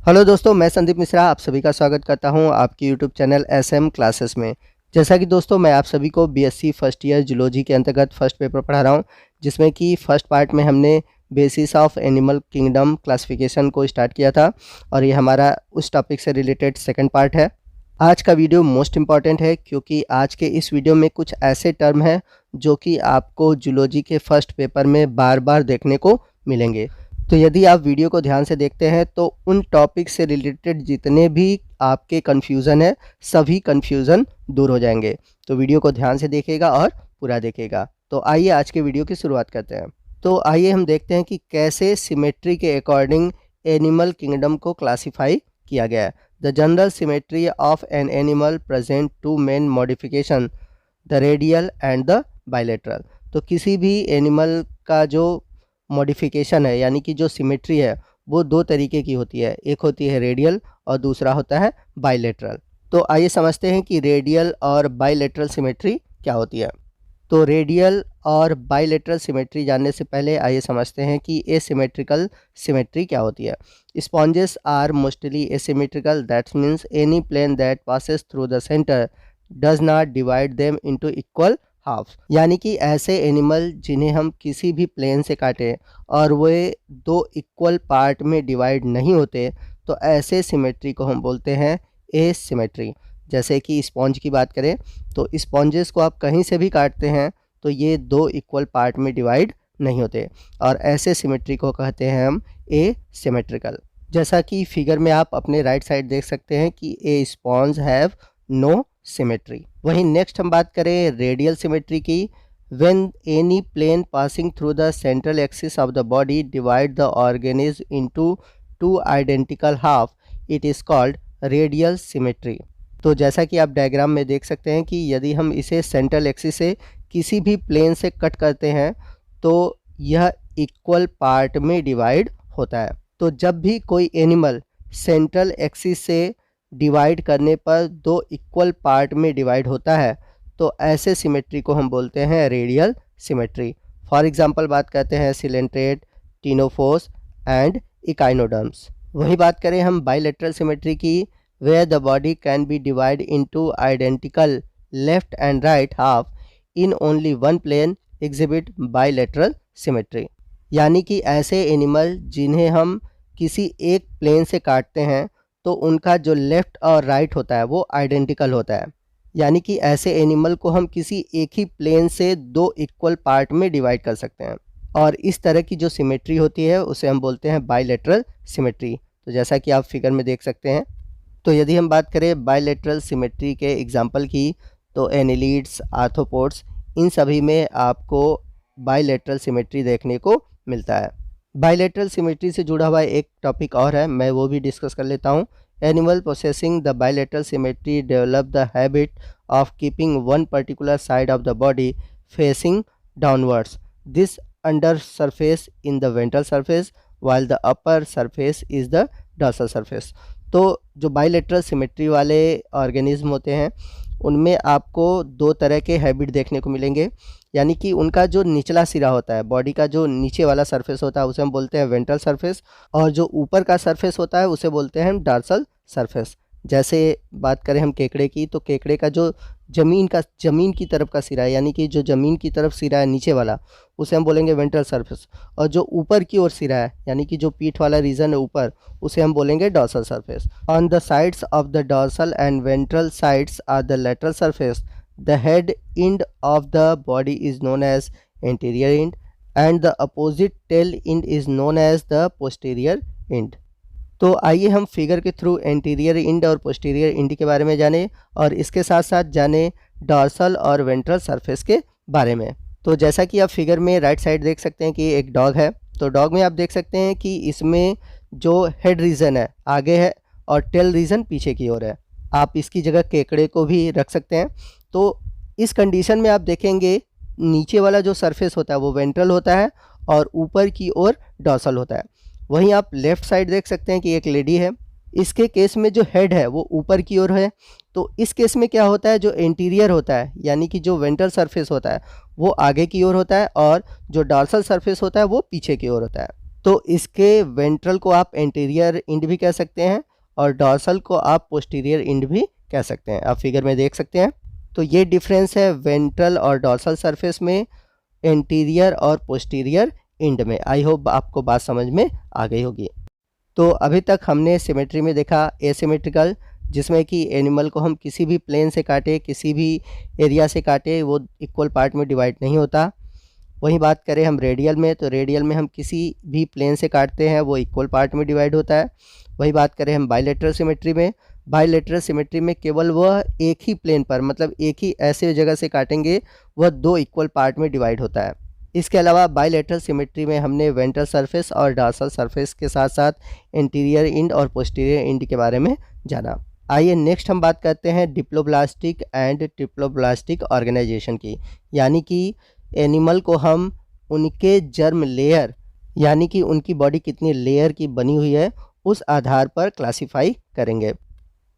Hello दोस्तों, मैं संदीप मिश्रा आप सभी का स्वागत करता हूं आपकी यूट्यूब चैनल एसएम क्लासेस में। जैसा कि दोस्तों मैं आप सभी को बीएससी फर्स्ट ईयर जूलॉजी के अंतर्गत फर्स्ट पेपर पढ़ा रहा हूं, जिसमें कि फर्स्ट पार्ट में हमने basis of animal kingdom classification को स्टार्ट किया था और ये हमारा उस टॉपिक से रिलेटेड सेकंड पार्ट है। आज का वीडियो मोस्ट इम्पॉर्टेंट है क्योंकि आज के इस वीडियो में कुछ ऐसे टर्म हैं जो कि आपको जूलॉजी के फर्स्ट पेपर में बार बार देखने को मिलेंगे। तो यदि आप वीडियो को ध्यान से देखते हैं तो उन टॉपिक से रिलेटेड जितने भी आपके कन्फ्यूज़न है सभी कन्फ्यूज़न दूर हो जाएंगे। तो वीडियो को ध्यान से देखिएगा और पूरा देखिएगा। तो आइए आज के वीडियो की शुरुआत करते हैं। तो आइए हम देखते हैं कि कैसे सिमेट्री के अकॉर्डिंग एनिमल किंगडम को क्लासीफाई किया गया है। The general symmetry of an animal present two main modification, the radial and the bilateral. तो किसी भी एनिमल का जो मॉडिफिकेशन है यानी कि जो सिमेट्री है वो दो तरीके की होती है, एक होती है रेडियल और दूसरा होता है बाइलेटरल। तो आइए समझते हैं कि रेडियल और बाइलेटरल सिमेट्री क्या होती है। तो रेडियल और बाइलेटरल सिमेट्री जानने से पहले आइए समझते हैं कि एसिमेट्रिकल सिमेट्री क्या होती है। Sponges are mostly asymmetrical, that means any plane that passes through the centre does not divide them into equal half. यानी कि ऐसे एनिमल जिन्हें हम किसी भी प्लेन से काटें और वे दो इक्वल पार्ट में डिवाइड नहीं होते, तो ऐसे सिमेट्री को हम बोलते हैं एसिमेट्री। जैसे कि स्पॉन्ज की बात करें तो स्पॉन्जेस को आप कहीं से भी काटते हैं तो ये दो इक्वल पार्ट में डिवाइड नहीं होते और ऐसे सिमेट्री को कहते हैं हम एसिमेट्रिकल। जैसा कि फिगर में आप अपने राइट साइड देख सकते हैं कि a sponge have no symmetry. वहीं नेक्स्ट हम बात करें रेडियल सिमेट्री की। When any plane passing through the central axis of the body divide the organism into two identical half, it is called radial symmetry. तो जैसा कि आप diagram में देख सकते हैं कि यदि हम इसे सेंट्रल एक्सिस से किसी भी प्लेन से कट करते हैं तो यह इक्वल पार्ट में डिवाइड होता है। तो जब भी कोई एनिमल सेंट्रल एक्सिस से डिवाइड करने पर दो इक्वल पार्ट में डिवाइड होता है तो ऐसे सिमेट्री को हम बोलते हैं रेडियल सिमेट्री। फॉर एग्जांपल बात करते हैं सिलेंट्रेट, टिनोफोर्स एंड इकाइनोडर्म्स। वही बात करें हम बाइलेटरल सिमेट्री की, where the body can be divide into identical left and right half in only one plane exhibit bilateral symmetry. यानी कि ऐसे एनिमल जिन्हें हम किसी एक प्लेन से काटते हैं तो उनका जो लेफ़्ट और राइट होता है वो आइडेंटिकल होता है। यानी कि ऐसे एनिमल को हम किसी एक ही प्लेन से दो इक्वल पार्ट में डिवाइड कर सकते हैं और इस तरह की जो सिमेट्री होती है उसे हम बोलते हैं बाइलेटरल सिमेट्री। तो जैसा कि आप फिगर में देख सकते हैं। तो यदि हम बात करें बाइलेटरल सिमेट्री के एग्जाम्पल की तो एनिलीड्स, आर्थ्रोपोड्स, इन सभी में आपको बाइलेटरल सिमेट्री देखने को मिलता है। बाइलेटरल सिमेट्री से जुड़ा हुआ एक टॉपिक और है, मैं वो भी डिस्कस कर लेता हूँ। Animal possessing the bilateral symmetry develop the habit of keeping one particular side of the body facing downwards, this under surface in the ventral surface while the upper surface is the dorsal surface. तो जो bilateral symmetry वाले organism होते हैं उनमें आपको दो तरह के हैबिट देखने को मिलेंगे। यानी कि उनका जो निचला सिरा होता है, बॉडी का जो नीचे वाला सरफेस होता है उसे हम बोलते हैं वेंट्रल सरफेस और जो ऊपर का सरफेस होता है उसे बोलते हैं हम डॉर्सल सरफेस। जैसे बात करें हम केकड़े की तो केकड़े का जो ज़मीन की तरफ का सिरा है, यानी कि जो ज़मीन की तरफ सिरा है नीचे वाला, उसे हम बोलेंगे वेंट्रल सरफेस और जो ऊपर की ओर सिरा है यानी कि जो पीठ वाला रीजन है ऊपर, उसे हम बोलेंगे dorsal surface. On the sides of the dorsal and ventral sides are the lateral surface. The head end of the body is known as anterior end and the opposite tail end is known as the posterior end। तो आइए हम figure के through anterior end और posterior end के बारे में जाने और इसके साथ साथ जाने डॉर्सल और वेंट्रल सरफेस के बारे में। तो जैसा कि आप फिगर में राइट साइड देख सकते हैं कि एक डॉग है। तो डॉग में आप देख सकते हैं कि इसमें जो हेड रीजन है आगे है और टेल रीजन पीछे की ओर है। आप इसकी जगह केकड़े को भी रख सकते हैं। तो इस कंडीशन में आप देखेंगे नीचे वाला जो सरफेस होता है वो वेंट्रल होता है और ऊपर की ओर डॉर्सल होता है। वहीं आप लेफ़्ट साइड देख सकते हैं कि एक लेडी है, इसके केस में जो हेड है वो ऊपर की ओर है। तो इस केस में क्या होता है, जो इंटीरियर होता है यानी कि जो वेंट्रल सरफेस होता है वो आगे की ओर होता है और जो डॉर्सल सरफेस होता है वो पीछे की ओर होता है। तो इसके वेंट्रल को आप एंटीरियर इंड भी कह सकते हैं और डॉर्सल को आप पोस्टीरियर इंड भी कह सकते हैं। आप फिगर में देख सकते हैं। तो ये डिफरेंस है वेंट्रल और डॉर्सल सरफेस में, एंटीरियर और पोस्टीरियर इंड में। आई होप आपको बात समझ में आ गई होगी। तो अभी तक हमने सिमेट्री में देखा एसिमेट्रिकल, जिसमें कि एनिमल को हम किसी भी प्लेन से काटे, किसी भी एरिया से काटे, वो इक्वल पार्ट में डिवाइड नहीं होता। वहीं बात करें हम रेडियल में, तो रेडियल में हम किसी भी प्लेन से काटते हैं वो इक्वल पार्ट में डिवाइड होता है। वही बात करें हम बाइलेटरल सिमेट्री में, बाइलेटरल सिमेट्री में केवल वह एक ही प्लेन पर, मतलब एक ही ऐसे जगह से काटेंगे, वह दो इक्वल पार्ट में डिवाइड होता है। इसके अलावा बाइलेटरल सिमेट्री में हमने वेंट्रल सरफेस और डॉर्सल सरफेस के साथ साथ इंटीरियर इंड और पोस्टीरियर इंड के बारे में जाना। आइए नेक्स्ट हम बात करते हैं डिप्लोब्लास्टिक एंड ट्रिप्लोब्लास्टिक ऑर्गेनाइजेशन की, यानी कि एनिमल को हम उनके जर्म लेयर, यानी कि उनकी बॉडी कितनी लेयर की बनी हुई है, उस आधार पर क्लासिफाई करेंगे।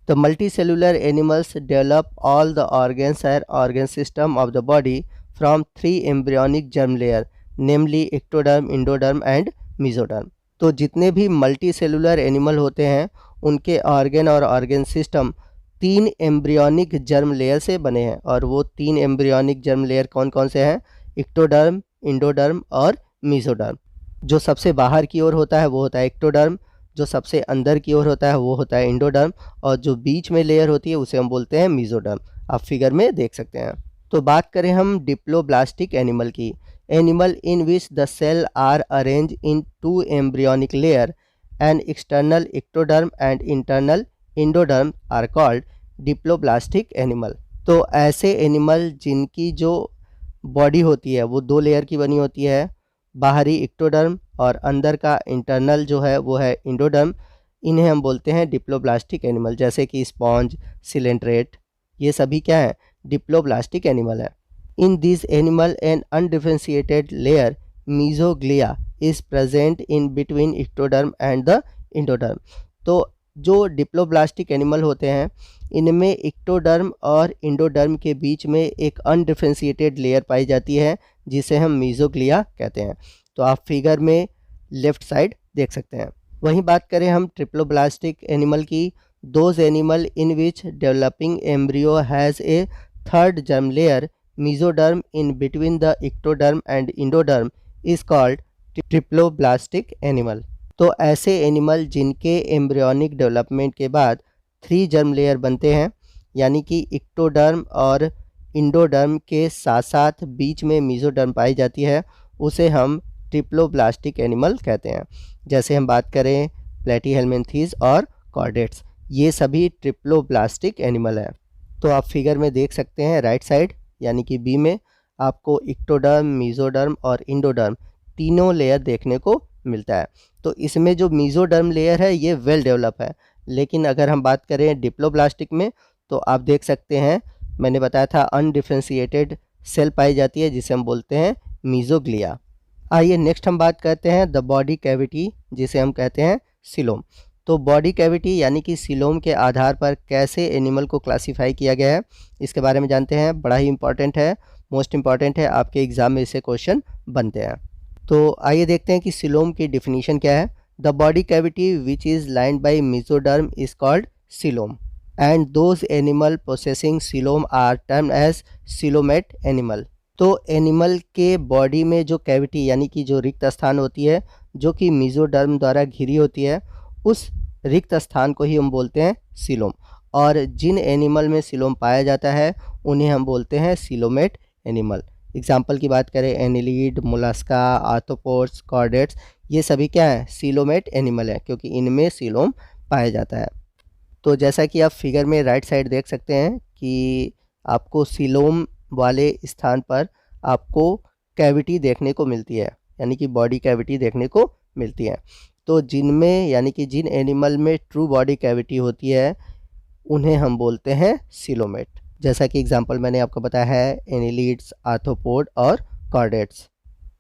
तो multi cellular animals develop all the organs and organ system of the body from 3 embryonic germ layer, namely ectoderm, endoderm and mesoderm. तो जितने भी मल्टी सेलुलर एनिमल होते हैं उनके ऑर्गन और organ system 3 embryonic germ layer से बने हैं। और वो 3 एम्ब्रियोनिक जर्म लेयर कौन कौन से हैं? एक्टोडर्म, इंडोडर्म और मेसोडर्म। जो सबसे बाहर की ओर होता है वो होता है एक्टोडर्म, जो सबसे अंदर की ओर होता है वो होता है इंडोडर्म, और जो बीच में लेयर होती है उसे हम बोलते हैं मेसोडर्म। आप फिगर में देख सकते हैं। तो बात करें हम डिप्लोब्लास्टिक एनिमल की, animal in which the cell are arrange in 2 embryonic layer and external ectoderm and internal endoderm are called diploblastic animal. तो ऐसे एनिमल जिनकी जो बॉडी होती है वो 2 लेयर की बनी होती है, बाहरी एक्टोडर्म और अंदर का इंटरनल जो है वो है इंडोडर्म, इन्हें हम बोलते हैं डिप्लोब्लास्टिक एनिमल। जैसे कि स्पॉन्ज, सिलेंट्रेट, ये सभी क्या है? डिप्लोब्लास्टिक एनिमल है। In this animal an undifferentiated layer mesoglea is present in between ectoderm and the endoderm. तो जो डिप्लोब्लास्टिक एनिमल होते हैं इनमें एक्टोडर्म और इंडोडर्म के बीच में एक अनडिफरेंशिएटेड लेयर पाई जाती है जिसे हम मीजोग्लिया कहते हैं। तो आप फिगर में लेफ्ट साइड देख सकते हैं। वहीं बात करें हम ट्रिप्लोब्लास्टिक एनिमल की, those animal in which developing embryo has a third germ layer mesoderm in between the ectoderm and endoderm is called triploblastic animal. तो ऐसे एनिमल जिनके एम्ब्रियोनिक डेवलपमेंट के बाद 3 जर्म लेयर बनते हैं, यानी कि एक्टोडर्म और इंडोडर्म के साथ साथ बीच में मेसोडर्म पाई जाती है, उसे हम ट्रिप्लोब्लास्टिक एनिमल कहते हैं। जैसे हम बात करें प्लेटीहेल्मिन्थीज और कॉर्डेट्स, ये सभी ट्रिप्लोब्लास्टिक एनिमल हैं। तो आप फिगर में देख सकते हैं राइट साइड, यानी कि बी में आपको एक्टोडर्म, मेसोडर्म और इंडोडर्म तीनों लेयर देखने को मिलता है। तो इसमें जो मेसोडर्म लेयर है ये वेल डेवलप है, लेकिन अगर हम बात करें डिप्लोब्लास्टिक में तो आप देख सकते हैं, मैंने बताया था अनडिफरेंशिएटेड सेल पाई जाती है जिसे हम बोलते हैं मीजोग्लिया। आइए नेक्स्ट हम बात करते हैं द बॉडी कैविटी, जिसे हम कहते हैं सीलोम। तो बॉडी कैविटी यानी कि सीलोम के आधार पर कैसे एनिमल को क्लासीफाई किया गया है, इसके बारे में जानते हैं। बड़ा ही इंपॉर्टेंट है, मोस्ट इंपॉर्टेंट है, आपके एग्जाम में इसे क्वेश्चन बनते हैं। तो आइए देखते हैं कि सीलोम की डिफिनीशन क्या है। The body cavity which is lined by mesoderm is called coelom and those animal processing coelom are termed as coelomate animal. तो एनिमल के बॉडी में जो कैविटी यानी कि जो रिक्त स्थान होती है जो कि मेसोडर्म द्वारा घिरी होती है, उस रिक्त स्थान को ही हम बोलते हैं सीलोम। और जिन एनिमल में सीलोम पाया जाता है उन्हें हम बोलते हैं सीलोमेट एनिमल। एग्जाम्पल की बात करें एनिलीड, मोलस्का, आर्थ्रोपोड्स, कॉर्डेट्स, ये सभी क्या है? सीलोमेट एनिमल है, क्योंकि इनमें सीलोम पाया जाता है। तो जैसा कि आप फिगर में राइट साइड देख सकते हैं कि आपको सीलोम वाले स्थान पर आपको कैविटी देखने को मिलती है, यानी कि बॉडी कैविटी देखने को मिलती है। तो जिनमें यानी कि जिन एनिमल में ट्रू बॉडी कैविटी होती है उन्हें हम बोलते हैं सीलोमेट। जैसा कि एग्जांपल मैंने आपको बताया है एनिलीड्स, आर्थ्रोपोड और chordates.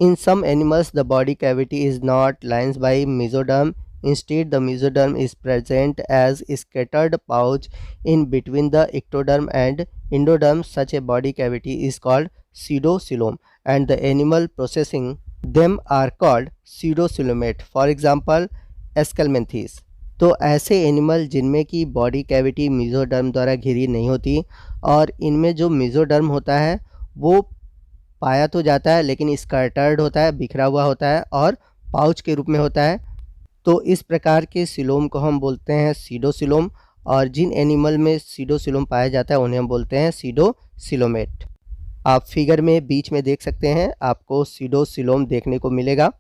In some animals the body cavity is not lines by mesoderm, instead the mesoderm is present as scattered pouch in between the ectoderm and endoderm. Such a body cavity is called pseudocoelom and the animal processing them are called pseudocoelomate, for example aschelminthes. तो ऐसे animal जिनमें की body cavity mesoderm द्वारा घिरी नहीं होती और इनमें जो मेसोडर्म होता है वो पाया तो जाता है लेकिन स्कैटर्ड होता है, बिखरा हुआ होता है और पाउच के रूप में होता है। तो इस प्रकार के सिलोम को हम बोलते हैं सीडोसिलोम, और जिन एनिमल में सीडोसिलोम पाया जाता है उन्हें हम बोलते हैं सीडोसिलोमेट। आप फिगर में बीच में देख सकते हैं, आपको सीडोसिलोम देखने को मिलेगा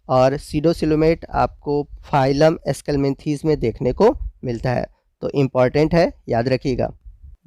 और सीडोसिलोमेट आपको फाइलम एस्केलमेंथीस में देखने को मिलता है। तो इम्पॉर्टेंट है, याद रखिएगा।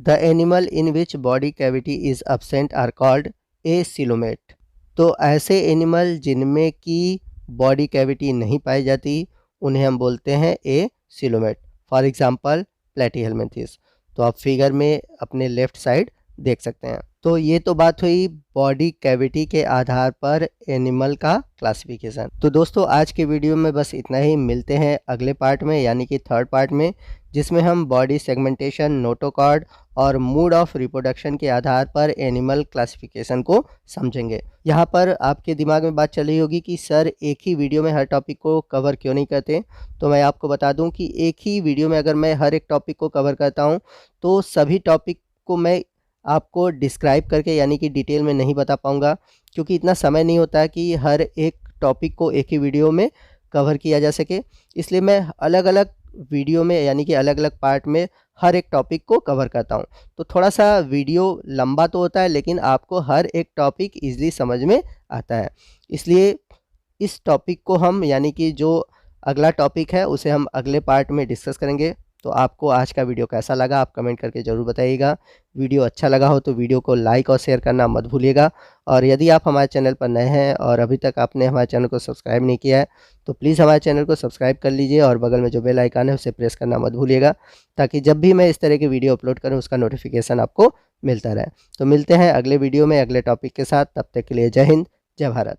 The animal in which body cavity is absent are called acoelomate. तो ऐसे एनिमल जिनमें की बॉडी कैविटी नहीं पाई जाती उन्हें हम बोलते हैं एसिलोमेट, फॉर एग्जांपल प्लेटीहेलमिन्थेस। तो आप फिगर में अपने लेफ्ट साइड देख सकते हैं। तो ये तो बात हुई बॉडी कैविटी के आधार पर एनिमल का क्लासिफिकेशन। तो दोस्तों आज के वीडियो में बस इतना ही। मिलते हैं अगले पार्ट में यानी कि थर्ड पार्ट में, जिसमें हम बॉडी सेगमेंटेशन, नोटोकॉर्ड और मूड ऑफ रिप्रोडक्शन के आधार पर एनिमल क्लासिफिकेशन को समझेंगे। यहाँ पर आपके दिमाग में बात चल रही होगी कि सर एक ही वीडियो में हर टॉपिक को कवर क्यों नहीं करते। तो मैं आपको बता दूं कि एक ही वीडियो में अगर मैं हर एक टॉपिक को कवर करता हूँ तो सभी टॉपिक को मैं आपको डिस्क्राइब करके यानी कि डिटेल में नहीं बता पाऊँगा, क्योंकि इतना समय नहीं होता कि हर एक टॉपिक को एक ही वीडियो में कवर किया जा सके। इसलिए मैं अलग अलग वीडियो में यानी कि अलग अलग पार्ट में हर एक टॉपिक को कवर करता हूं। तो थोड़ा सा वीडियो लंबा तो होता है लेकिन आपको हर एक टॉपिक ईजिली समझ में आता है। इसलिए इस टॉपिक को हम यानी कि जो अगला टॉपिक है उसे हम अगले पार्ट में डिस्कस करेंगे। तो आपको आज का वीडियो कैसा लगा आप कमेंट करके ज़रूर बताइएगा। वीडियो अच्छा लगा हो तो वीडियो को लाइक और शेयर करना मत भूलिएगा। और यदि आप हमारे चैनल पर नए हैं और अभी तक आपने हमारे चैनल को सब्सक्राइब नहीं किया है तो प्लीज़ हमारे चैनल को सब्सक्राइब कर लीजिए और बगल में जो बेल आइकन है उसे प्रेस करना मत भूलिएगा, ताकि जब भी मैं इस तरह की वीडियो अपलोड करूँ उसका नोटिफिकेशन आपको मिलता रहे। तो मिलते हैं अगले वीडियो में अगले टॉपिक के साथ। तब तक के लिए जय हिंद, जय भारत।